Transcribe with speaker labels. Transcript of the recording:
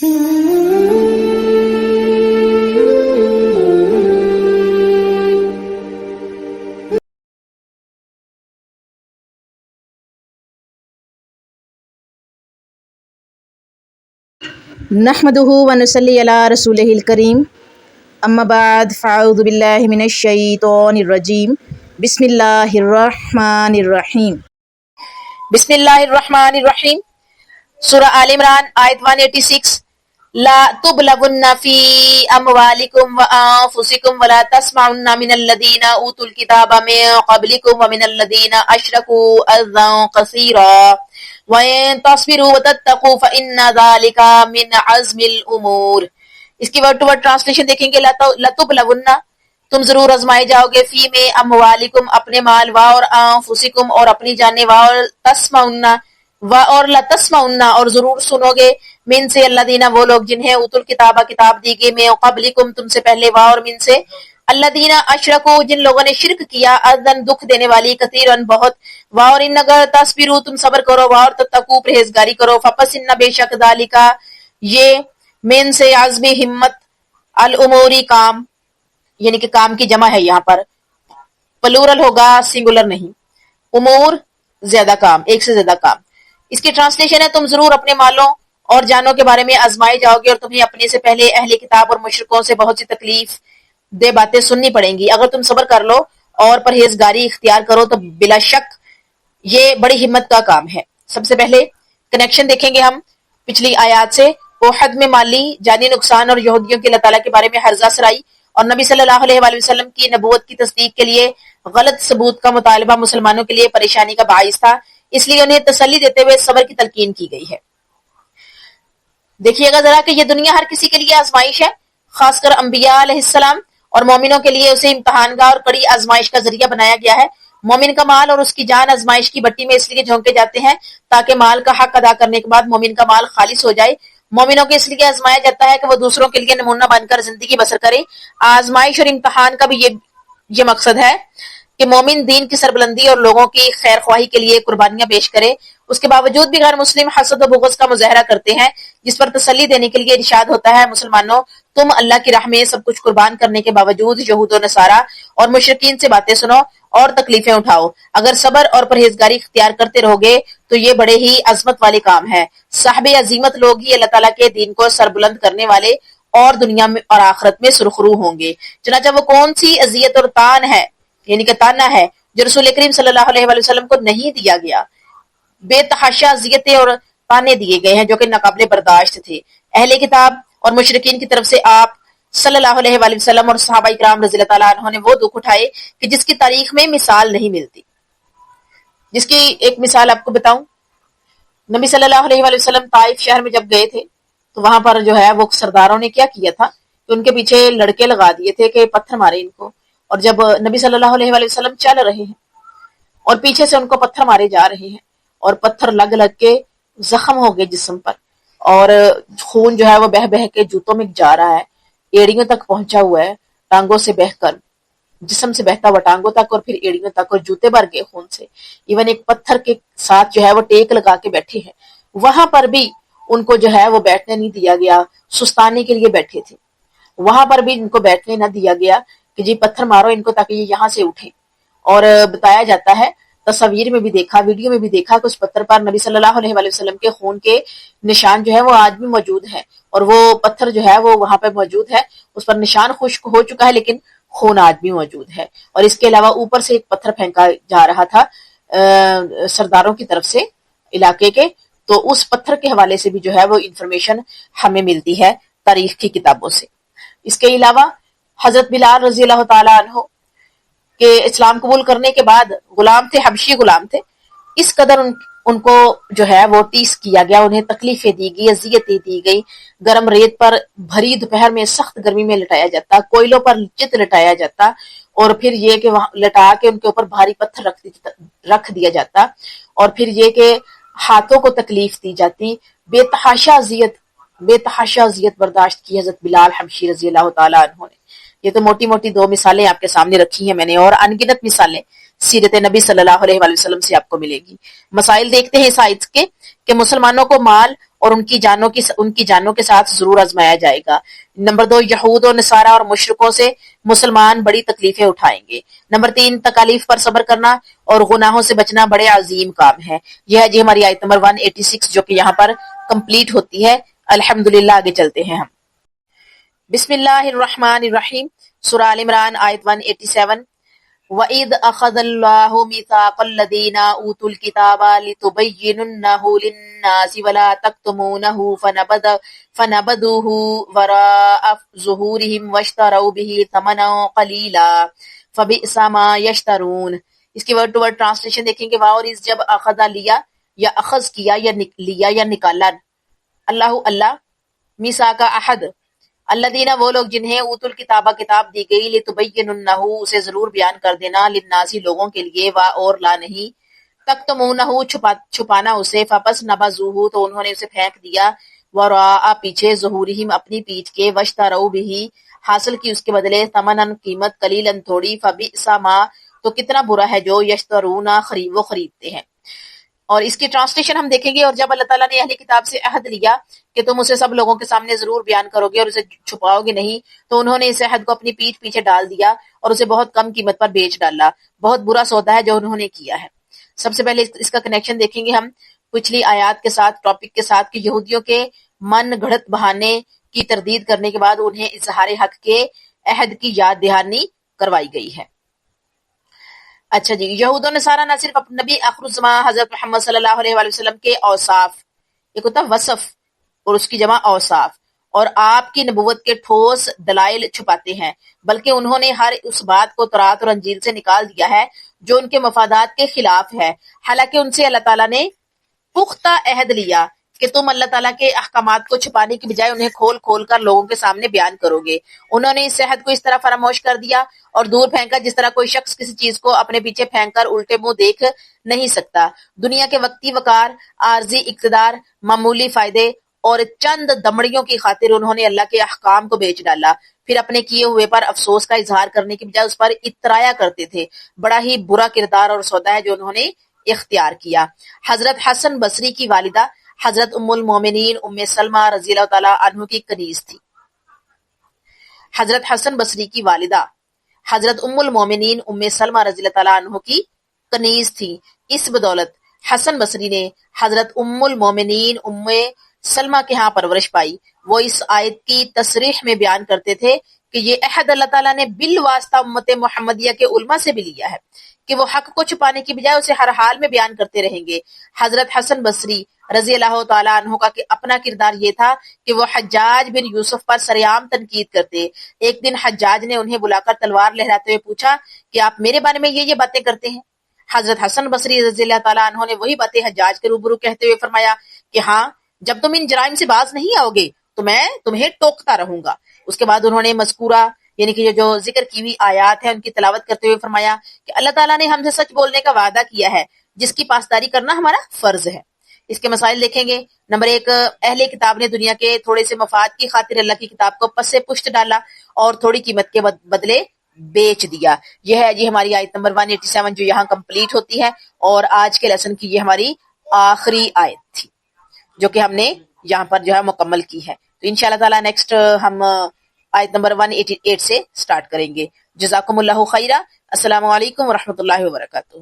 Speaker 1: نحمدہ ونصلی علی رسولہ الکریم، اما بعد فاعوذ باللہ من الشیطان الرجیم، بسم اللہ الرحمن الرحیم۔ بسم اللہ الرحمن الرحیم۔ سورہ آل عمران آیت 186۔ لا تبلغن فی اموالکم وانفسکم ولا تسمعن من الذین اوتوا الکتاب من قبلکم ومن الذین اشرکوا اذى کثیرا وَإِن تَصْبِرُوا وَتَتَّقُوا فَإِنَّ ذَلِكَ مِنْ عَزْمِ الْأُمُورِ۔ اس کی ورڈ ٹو ورڈ ٹرانسلیشن دیکھیں گے، لَتُبْلَوُنَّ، تم ضرور آزمائے جاؤ گے، فی میں اموالکم، اپنے مال، وا اور انفسکم، اور اپنی جانیں، وا اور تسمعن، وا اور لتسمعن، اور ضرور سنو گے، من سے الذین، وہ لوگ جنہیں اوت الکتاب، کتاب دی گئی، میں قبلکم، تم سے پہلے، وا اور من سے الذین اشرکوا، جن لوگوں نے شرک کیا، اذن، دکھ دینے والی، کثیرن، بہت، وا اور ان اگر تصبروا، تم صبر کرو، وا اور تتقوا، پرہیزگاری کرو، فپس ان، بے شک، ذالکا، یہ، من سے عزم، ہمت، الاموری، کام، یعنی کہ کام کی جمع ہے یہاں پر، پلورل ہوگا، سنگولر نہیں، امور زیادہ کام، ایک سے زیادہ کام۔ اس کی ٹرانسلیشن ہے، تم ضرور اپنے مالوں اور جانوں کے بارے میں آزمائے جاؤ گے، اور تمہیں اپنے سے پہلے اہل کتاب اور مشرکوں سے بہت سی تکلیف دہ باتیں سننی پڑیں گی۔ اگر تم صبر کر لو اور پرہیزگاری اختیار کرو تو بلا شک یہ بڑی ہمت کا کام ہے۔ سب سے پہلے کنیکشن دیکھیں گے ہم پچھلی آیات سے۔ احد میں مالی جانی نقصان اور یہودیوں کے اللہ تعالیٰ کے بارے میں حرزہ سرائی اور نبی صلی اللہ علیہ وآلہ وسلم کی نبوت کی تصدیق کے لیے غلط ثبوت کا مطالبہ مسلمانوں کے لیے پریشانی کا باعث تھا، اس لیے انہیں تسلی دیتے ہوئے صبر کی تلقین کی گئی ہے۔ دیکھیے گا ذرا کہ یہ دنیا ہر کسی کے لیے آزمائش ہے، خاص کر انبیاء علیہ السلام اور مومنوں کے لیے اسے امتحان گاہ اور کڑی آزمائش کا ذریعہ بنایا گیا ہے۔ مومن کا مال اور اس کی جان آزمائش کی بٹی میں اس لیے جھونکے جاتے ہیں تاکہ مال کا حق ادا کرنے کے بعد مومن کا مال خالص ہو جائے۔ مومنوں کو اس لیے آزمایا جاتا ہے کہ وہ دوسروں کے لیے نمونہ بن کر زندگی بسر کرے۔ آزمائش اور امتحان کا بھی یہ مقصد ہے کہ مومن دین کی سربلندی اور لوگوں کی خیر خواہی کے لیے قربانیاں پیش کرے۔ اس کے باوجود بھی غیر مسلم حسد و بغض کا مظاہرہ کرتے ہیں، جس پر تسلی دینے کے لیے ارشاد ہوتا ہے، مسلمانوں، تم اللہ کی راہ میں سب کچھ قربان کرنے کے باوجود یہود و نصارہ اور مشرکین سے باتیں سنو اور تکلیفیں اٹھاؤ۔ اگر صبر اور پرہیزگاری اختیار کرتے رہو گے تو یہ بڑے ہی عظمت والے کام ہے۔ صاحب عظیمت لوگ ہی اللہ تعالیٰ کے دین کو سربلند کرنے والے اور دنیا میں اور آخرت میں سرخرو ہوں گے۔ چنانچہ وہ کون سی اذیت اور تان ہے، یعنی کہ تانا ہے، جو رسول کریم صلی اللہ علیہ وآلہ وسلم کو نہیں دیا گیا۔ بے تحاشا اذیتیں اور تانے دیے گئے ہیں جو کہ ناقابل برداشت تھے۔ اہل کتاب اور مشرکین کی طرف سے آپ صلی اللہ علیہ وآلہ وسلم اور صحابہ اکرام رضی اللہ تعالیٰ عنہ نے وہ دکھ اٹھائے کہ جس کی تاریخ میں مثال نہیں ملتی۔ جس کی ایک مثال آپ کو بتاؤں، نبی صلی اللہ علیہ وآلہ وسلم طائف شہر میں جب گئے تھے تو وہاں پر جو ہے وہ سرداروں نے کیا کیا تھا کہ ان کے پیچھے لڑکے لگا دیے تھے کہ پتھر مارے ان کو، اور جب نبی صلی اللہ علیہ وآلہ وسلم چل رہے ہیں اور پیچھے سے ان کو پتھر مارے جا رہے ہیں اور پتھر لگ لگ کے زخم ہو گئے جسم پر، اور خون جو ہے وہ بہہ بہہ کے جوتوں میں جا رہا ہے، ایڑیوں تک پہنچا ہوا ہے، ٹانگوں سے بہہ کر، جسم سے بہتا ہوا ٹانگوں تک اور پھر ایڑیوں تک، اور جوتے بھر گئے خون سے۔ ایون ایک پتھر کے ساتھ جو ہے وہ ٹیک لگا کے بیٹھے ہیں، وہاں پر بھی ان کو جو ہے وہ بیٹھنے نہیں دیا گیا، سستانے کے لیے بیٹھے تھے، وہاں پر بھی ان کو بیٹھنے نہ دیا گیا کہ جی پتھر مارو ان کو تاکہ یہ یہاں سے اٹھیں۔ اور بتایا جاتا ہے، تصویر میں بھی دیکھا، ویڈیو میں بھی دیکھا کہ اس پتھر پر نبی صلی اللہ علیہ وآلہ وسلم کے خون کے نشان جو ہے وہ آج بھی موجود ہیں، اور وہ پتھر جو ہے وہ وہاں پہ موجود ہے، اس پر نشان خشک ہو چکا ہے لیکن خون آج بھی موجود ہے۔ اور اس کے علاوہ اوپر سے ایک پتھر پھینکا جا رہا تھا سرداروں کی طرف سے علاقے کے، تو اس پتھر کے حوالے سے بھی جو ہے وہ انفارمیشن ہمیں ملتی ہے تاریخ کی کتابوں سے۔ اس کے علاوہ حضرت بلال رضی اللہ تعالیٰ عنہ کہ اسلام قبول کرنے کے بعد غلام تھے، حبشی غلام تھے، اس قدر ان کو جو ہے وہ ٹیس کیا گیا، انہیں تکلیفیں دی گئی، اذیتیں دی گئی، گرم ریت پر بھری دوپہر میں سخت گرمی میں لٹایا جاتا، کوئلوں پر چت لٹایا جاتا، اور پھر یہ کہ وہاں لٹا کے ان کے اوپر بھاری پتھر رکھ دیا جاتا، اور پھر یہ کہ ہاتھوں کو تکلیف دی جاتی، بے تحاشا اذیت برداشت کی حضرت بلال حبشی رضی اللہ تعالیٰ عنہ نے۔ یہ تو موٹی موٹی دو مثالیں آپ کے سامنے رکھی ہیں میں نے، اور ان گنت مثالیں سیرت نبی صلی اللہ علیہ وآلہ وسلم سے آپ کو ملے گی۔ مسائل دیکھتے ہیں اس آیت کے کہ مسلمانوں کو مال اور ان کی جانوں کے ساتھ ضرور آزمایا جائے گا۔ نمبر 2، یہود و نصارہ اور مشرکوں سے مسلمان بڑی تکلیفیں اٹھائیں گے۔ نمبر 3، تکالیف پر صبر کرنا اور گناہوں سے بچنا بڑے عظیم کام ہے۔ یہ ہے جی ہماری آیت نمبر 186 جو کہ یہاں پر کمپلیٹ ہوتی ہے۔ الحمدللہ آگے چلتے ہیں ہم۔ بسم اللہ الرحمن الرحیم، سورہ آل عمران آیت 187۔ وَإِذْ أَخَذَ اللَّهُ مِيثَاقَ الَّذِينَ أُوتُوا الْكِتَابَ لِتُبَيِّنُنَّهُ لِلنَّاسِ وَلَا تَكْتُمُونَهُ فَنَبَذُوهُ وَرَاءَ ظُهُورِهِمْ وَاشْتَرَوْا بِهِ ثَمَنًا قَلِيلًا فَبِئْسَ مَا يَشْتَرُونَ۔ اس کی ورڈ ٹو ورڈ ٹرانسلیشن دیکھیں گے۔ اور اس جب اخذا لیا یا اخذ کیا یا لیا یا نکالا اللہ میثاق عہد، الذین وہ لوگ جنہیں اوت الکتابہ کتاب دی گئی، لتبیننہ اسے ضرور بیان کر دینا، للناس لوگوں کے لیے، اور لا نہیں، تکتمونہ چھپانا اسے، فپس نبذوہ تو انہوں نے اسے پھینک دیا، وراء پیچھے، ظہورہم اپنی پیٹھ کے، واشتروا بہ حاصل کی اس کے بدلے، ثمنن قیمت، قلیلا تھوڑی، فبئس ما تو کتنا برا ہے جو یشترون وہ خریدتے ہیں۔ اور اس کی ٹرانسلیشن ہم دیکھیں گے۔ اور جب اللہ تعالیٰ نے اہل کتاب سے عہد لیا کہ تم اسے سب لوگوں کے سامنے ضرور بیان کرو گے اور اسے چھپاؤ گے نہیں، تو انہوں نے اس عہد کو اپنی پیٹھ پیچھے ڈال دیا اور اسے بہت کم قیمت پر بیچ ڈالا۔ بہت برا سودا ہے جو انہوں نے کیا ہے۔ سب سے پہلے اس کا کنیکشن دیکھیں گے ہم پچھلی آیات کے ساتھ، ٹاپک کے ساتھ، کہ یہودیوں کے من گھڑت بہانے کی تردید کرنے کے بعد انہیں اظہار حق کے عہد کی یاد دہانی کروائی گئی ہے۔ اچھا جی، یہود و نصارہ نہ صرف نبی آخر الزمان حضرت محمد صلی اللہ علیہ وآلہ وسلم کے اوصاف، ایک ہوتا وصف اور اس کی جمع اوصاف، اور آپ کی نبوت کے ٹھوس دلائل چھپاتے ہیں، بلکہ انہوں نے ہر اس بات کو تورات اور انجیل سے نکال دیا ہے جو ان کے مفادات کے خلاف ہے، حالانکہ ان سے اللہ تعالیٰ نے پختہ عہد لیا کہ تم اللہ تعالیٰ کے احکامات کو چھپانے کی بجائے انہیں کھول کھول کر لوگوں کے سامنے بیان کرو گے۔ انہوں نے اس عہد کو اس طرح فراموش کر دیا اور دور پھینکا جس طرح کوئی شخص کسی چیز کو اپنے پیچھے پھینک کر الٹے منہ دیکھ نہیں سکتا۔ دنیا کے وقتی وقار، عارضی اقتدار، معمولی فائدے اور چند دمڑیوں کی خاطر انہوں نے اللہ کے احکام کو بیچ ڈالا، پھر اپنے کیے ہوئے پر افسوس کا اظہار کرنے کی بجائے اس پر اترایا کرتے تھے۔ بڑا ہی برا کردار اور سودا ہے جو انہوں نے اختیار کیا۔ حضرت حسن بصری کی والدہ حضرت ام المومنین ام سلمہ رضی اللہ تعالیٰ عنہ کی کنیز تھی۔ حضرت حسن بصری کی والدہ حضرت ام المومنین ام سلمہ رضی اللہ تعالیٰ عنہ کی کنیز تھی۔ اس بدولت حسن بصری نے حضرت ام المومنین ام سلمہ کے ہاں پرورش پائی۔ وہ اس آیت کی تصریح میں بیان کرتے تھے کہ یہ عہد اللہ تعالیٰ نے بالواسطہ امت محمدیہ کے علماء سے بھی لیا ہے کہ وہ حق کو چھپانے کی بجائے اسے ہر حال میں بیان کرتے رہیں گے۔ حضرت حسن بصری رضی اللہ تعالیٰ عنہ کا اپنا کردار یہ تھا کہ وہ حجاج بن یوسف پر سریعام تنقید کرتے۔ ایک دن حجاج نے انہیں بلا کر تلوار لہراتے ہوئے پوچھا کہ آپ میرے بارے میں یہ باتیں کرتے ہیں؟ حضرت حسن بصری رضی اللہ تعالیٰ عنہ نے وہی باتیں حجاج کے روبرو کہتے ہوئے فرمایا کہ ہاں، جب تم ان جرائم سے باز نہیں آؤ گے تو میں تمہیں ٹوکتا رہوں گا۔ اس کے بعد انہوں نے مذکورہ یعنی کہ جو ذکر کی ہوئی آیات ہیں ان کی تلاوت کرتے ہوئے فرمایا کہ اللہ تعالیٰ نے ہم سے سچ بولنے کا وعدہ کیا ہے جس کی پاسداری کرنا ہمارا فرض ہے۔ اس کے مسائل دیکھیں گے۔ نمبر 1، اہل کتاب نے دنیا کے تھوڑے سے مفاد کی خاطر اللہ کی کتاب کو پس سے پشت ڈالا اور تھوڑی قیمت کے بدلے بیچ دیا۔ یہ ہے جی ہماری آیت نمبر 187 جو یہاں کمپلیٹ ہوتی ہے، اور آج کے لیسن کی یہ ہماری آخری آیت تھی جو کہ ہم نے یہاں پر جو ہے مکمل کی ہے۔ تو انشاءاللہ تعالی نیکسٹ ہم آیت نمبر 188 سے سٹارٹ کریں گے۔ جزاکم اللہ خیرہ۔ السلام علیکم ورحمۃ اللہ وبرکاتہ۔